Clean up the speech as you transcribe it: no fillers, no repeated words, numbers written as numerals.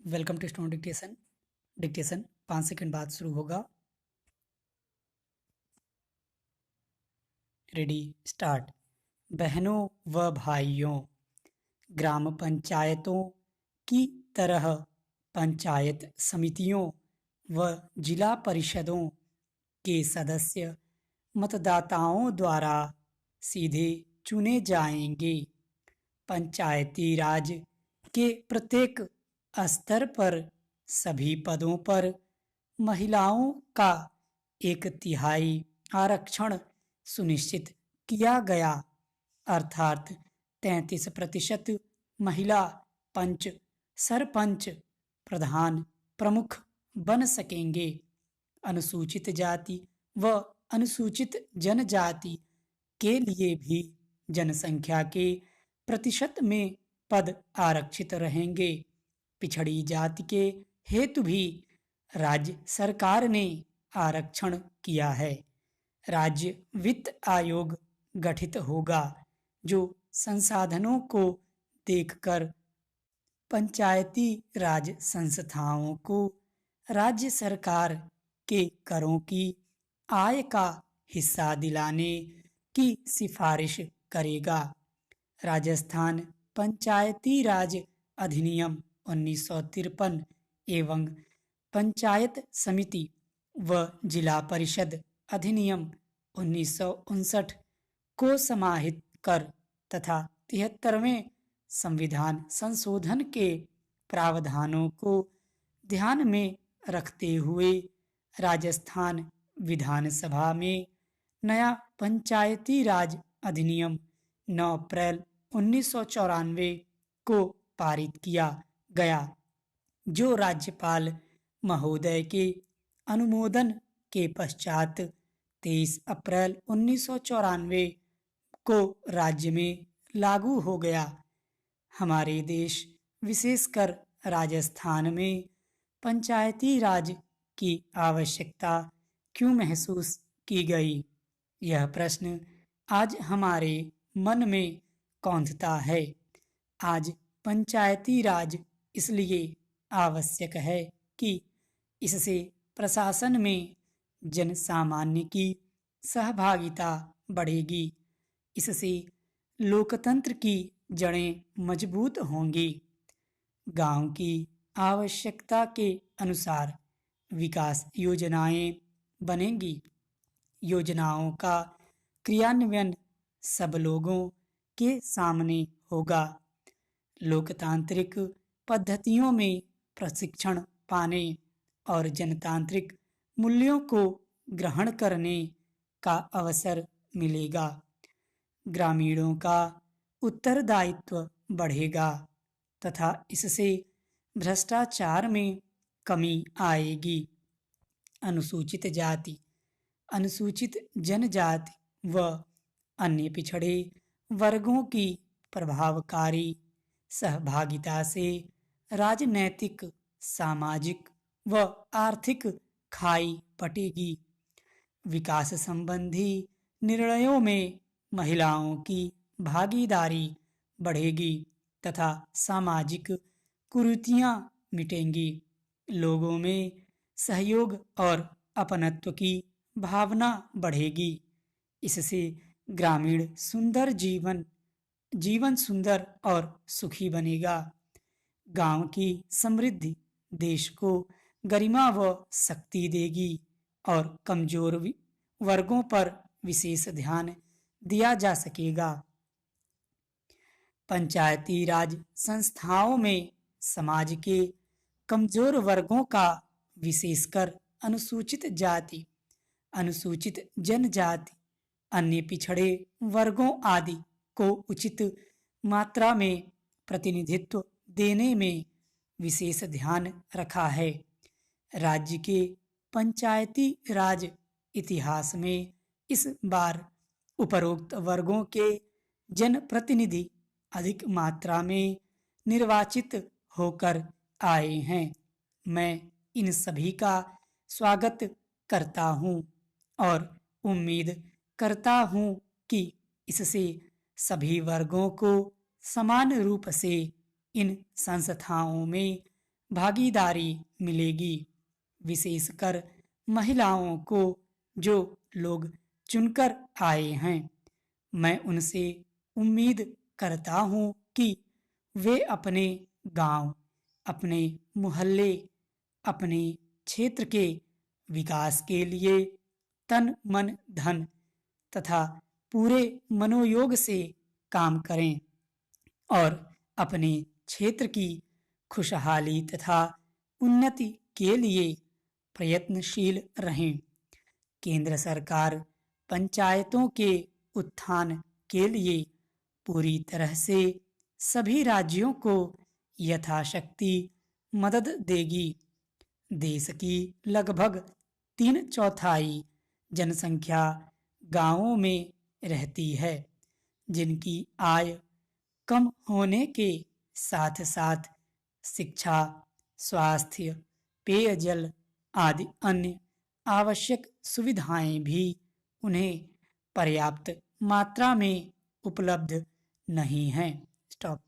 Welcome to student dictation. Dictation 5 second बाद शुरू होगा। Ready start. बहनों व भाइयों, ग्राम पंचायतों की तरह पंचायत समितियों व जिला परिषदों के सदस्य मतदाताओं द्वारा सीधे चुने जाएंगे। पंचायती राज के प्रत्येक स्तर पर सभी पदों पर महिलाओं का 1/3 आरक्षण सुनिश्चित किया गया, अर्थात 33% महिला पंच, सरपंच, प्रधान, प्रमुख बन सकेंगे। अनुसूचित जाति व अनुसूचित जनजाति के लिए भी जनसंख्या के प्रतिशत में पद आरक्षित रहेंगे। पिछड़ी जाति के हेतु भी राज्य सरकार ने आरक्षण किया है। राज्य वित्त आयोग गठित होगा जो संसाधनों को देखकर पंचायती राज संस्थाओं को राज्य सरकार के करों की आय का हिस्सा दिलाने की सिफारिश करेगा। राजस्थान पंचायती राज अधिनियम 1953 एवं पंचायत समिति व जिला परिषद अधिनियम 1959 को समाहित कर तथा 73वें संविधान संशोधन के प्रावधानों को ध्यान में रखते हुए राजस्थान विधानसभा में नया पंचायती राज अधिनियम 9 अप्रैल 1994 को पारित किया गया, जो राज्यपाल महोदय के अनुमोदन के पश्चात 23 अप्रैल 1994 को राज्य में लागू हो गया। हमारे देश, विशेषकर राजस्थान में पंचायती राज की आवश्यकता क्यों महसूस की गई? यह प्रश्न आज हमारे मन में कौंधता है। आज पंचायती राज इसलिए आवश्यक है कि इससे प्रशासन में जन सामान्य की सहभागिता बढ़ेगी। इससे लोकतंत्र की जड़ें मजबूत होंगी। गांव की आवश्यकता के अनुसार विकास योजनाएं बनेंगी। योजनाओं का क्रियान्वयन सब लोगों के सामने होगा। लोकतांत्रिक पद्धतियों में प्रशिक्षण पाने और जनतांत्रिक मूल्यों को ग्रहण करने का अवसर मिलेगा। ग्रामीणों का उत्तरदायित्व बढ़ेगा तथा इससे भ्रष्टाचार में कमी आएगी। अनुसूचित जाति, अनुसूचित जनजाति व अन्य पिछड़े वर्गों की प्रभावकारी सहभागिता से राजनैतिक, सामाजिक व आर्थिक खाई पटेगी। विकास संबंधी निर्णयों में महिलाओं की भागीदारी बढ़ेगी तथा सामाजिक कुरीतियां मिटेंगी। लोगों में सहयोग और अपनत्व की भावना बढ़ेगी। इससे ग्रामीण जीवन सुंदर और सुखी बनेगा। गांव की समृद्धि देश को गरिमा व शक्ति देगी और कमजोर वर्गों पर विशेष ध्यान दिया जा सकेगा। पंचायती राज संस्थाओं में समाज के कमजोर वर्गों का, विशेषकर अनुसूचित जाति, अनुसूचित जनजाति, अन्य पिछड़े वर्गों आदि को उचित मात्रा में प्रतिनिधित्व देने में विशेष ध्यान रखा है। राज्य के पंचायती राज इतिहास में इस बार उपरोक्त वर्गों के जनप्रतिनिधि अधिक मात्रा में निर्वाचित होकर आए हैं। मैं इन सभी का स्वागत करता हूं और उम्मीद करता हूं कि इससे सभी वर्गों को समान रूप से इन संस्थाओं में भागीदारी मिलेगी। विशेषकर महिलाओं को जो लोग चुनकर आए हैं। मैं उनसे उम्मीद करता हूँ कि वे अपने गांव, अपने मोहल्ले, अपने क्षेत्र के विकास के लिए तन मन धन तथा पूरे मनोयोग से काम करें और अपने क्षेत्र की खुशहाली तथा उन्नति के लिए प्रयत्नशील रहें। केंद्र सरकार पंचायतों के उत्थान के लिए पूरी तरह से सभी राज्यों को यथाशक्ति मदद देगी। देश की लगभग 3/4 जनसंख्या गांवों में रहती है, जिनकी आय कम होने के साथ साथ शिक्षा, स्वास्थ्य, पेयजल आदि अन्य आवश्यक सुविधाएं भी उन्हें पर्याप्त मात्रा में उपलब्ध नहीं हैं। स्टॉप।